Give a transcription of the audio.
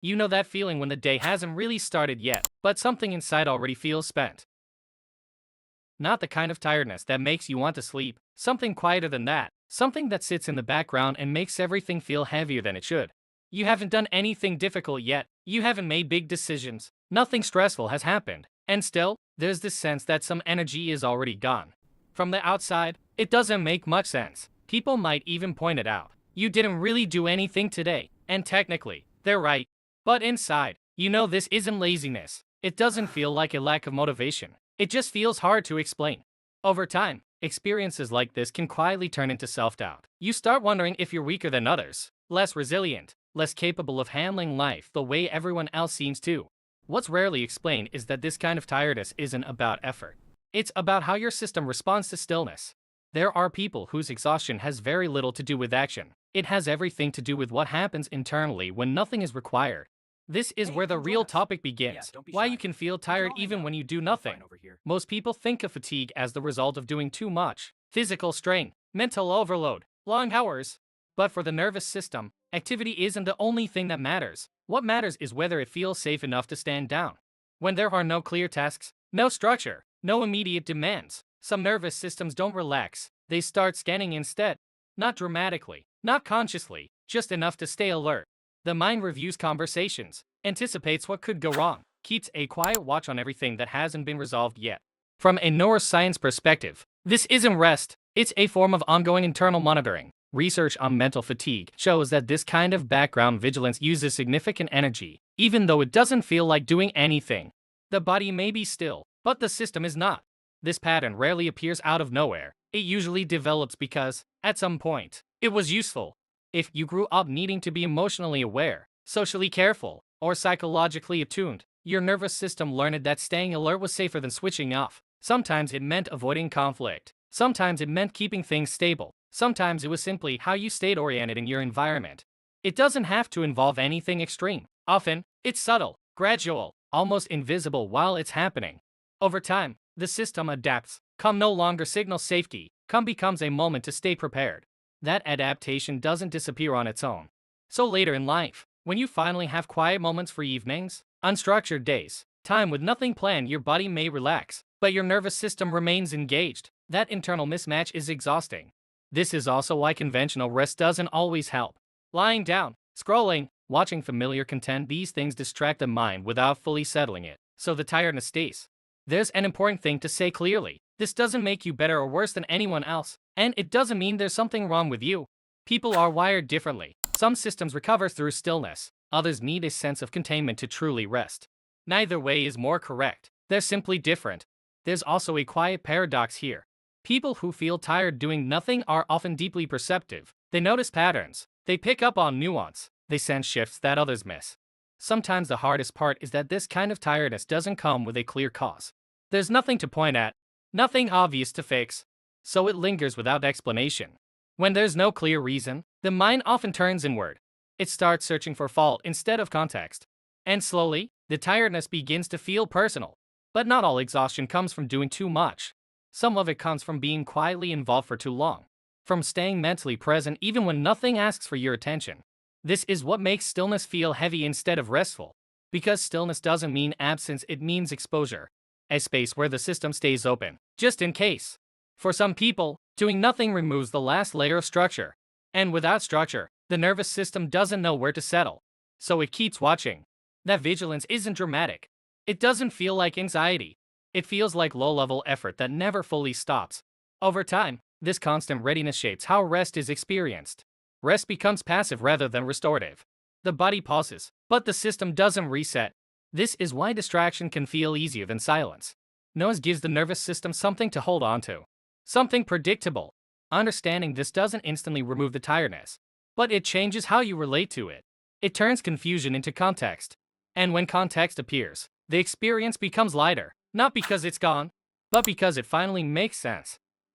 You know that feeling when the day hasn't really started yet, but something inside already feels spent. Not the kind of tiredness that makes you want to sleep, something quieter than that, something that sits in the background and makes everything feel heavier than it should. You haven't done anything difficult yet, you haven't made big decisions, nothing stressful has happened, and still, there's this sense that some energy is already gone. From the outside, it doesn't make much sense. People might even point it out. You didn't really do anything today, and technically, they're right. But inside, you know this isn't laziness. It doesn't feel like a lack of motivation. It just feels hard to explain. Over time, experiences like this can quietly turn into self-doubt. You start wondering if you're weaker than others, less resilient, less capable of handling life the way everyone else seems to. What's rarely explained is that this kind of tiredness isn't about effort. It's about how your system responds to stillness. There are people whose exhaustion has very little to do with action. It has everything to do with what happens internally when nothing is required. This is where the real topic begins. Why you can feel tired even when you do nothing. Most people think of fatigue as the result of doing too much. Physical strain, mental overload, long hours. But for the nervous system, activity isn't the only thing that matters. What matters is whether it feels safe enough to stand down. When there are no clear tasks, no structure, no immediate demands, some nervous systems don't relax. They start scanning instead. Not dramatically, not consciously, just enough to stay alert. The mind reviews conversations, anticipates what could go wrong, keeps a quiet watch on everything that hasn't been resolved yet. From a neuroscience perspective, this isn't rest, it's a form of ongoing internal monitoring. Research on mental fatigue shows that this kind of background vigilance uses significant energy, even though it doesn't feel like doing anything. The body may be still, but the system is not. This pattern rarely appears out of nowhere. It usually develops because, at some point, it was useful. If you grew up needing to be emotionally aware, socially careful, or psychologically attuned, your nervous system learned that staying alert was safer than switching off. Sometimes it meant avoiding conflict. Sometimes it meant keeping things stable. Sometimes it was simply how you stayed oriented in your environment. It doesn't have to involve anything extreme. Often, it's subtle, gradual, almost invisible while it's happening. Over time, the system adapts. Calm no longer signals safety. Calm becomes a moment to stay prepared. That adaptation doesn't disappear on its own. So later in life, when you finally have quiet moments for evenings, unstructured days, time with nothing planned, your body may relax, but your nervous system remains engaged. That internal mismatch is exhausting. This is also why conventional rest doesn't always help. Lying down, scrolling, watching familiar content, these things distract the mind without fully settling it, so the tiredness stays. There's an important thing to say clearly. This doesn't make you better or worse than anyone else, and it doesn't mean there's something wrong with you. People are wired differently. Some systems recover through stillness, others need a sense of containment to truly rest. Neither way is more correct, they're simply different. There's also a quiet paradox here. People who feel tired doing nothing are often deeply perceptive. They notice patterns, they pick up on nuance, they sense shifts that others miss. Sometimes the hardest part is that this kind of tiredness doesn't come with a clear cause. There's nothing to point at, nothing obvious to fix, so it lingers without explanation. When there's no clear reason, the mind often turns inward. It starts searching for fault instead of context. And slowly, the tiredness begins to feel personal. But not all exhaustion comes from doing too much. Some of it comes from being quietly involved for too long. From staying mentally present even when nothing asks for your attention. This is what makes stillness feel heavy instead of restful. Because stillness doesn't mean absence, it means exposure. A space where the system stays open, just in case. For some people, doing nothing removes the last layer of structure. And without structure, the nervous system doesn't know where to settle. So it keeps watching. That vigilance isn't dramatic. It doesn't feel like anxiety. It feels like low-level effort that never fully stops. Over time, this constant readiness shapes how rest is experienced. Rest becomes passive rather than restorative. The body pauses, but the system doesn't reset. This is why distraction can feel easier than silence. Noise gives the nervous system something to hold on to. Something predictable. Understanding this doesn't instantly remove the tiredness, but it changes how you relate to it. It turns confusion into context. And when context appears, the experience becomes lighter, not because it's gone, but because it finally makes sense.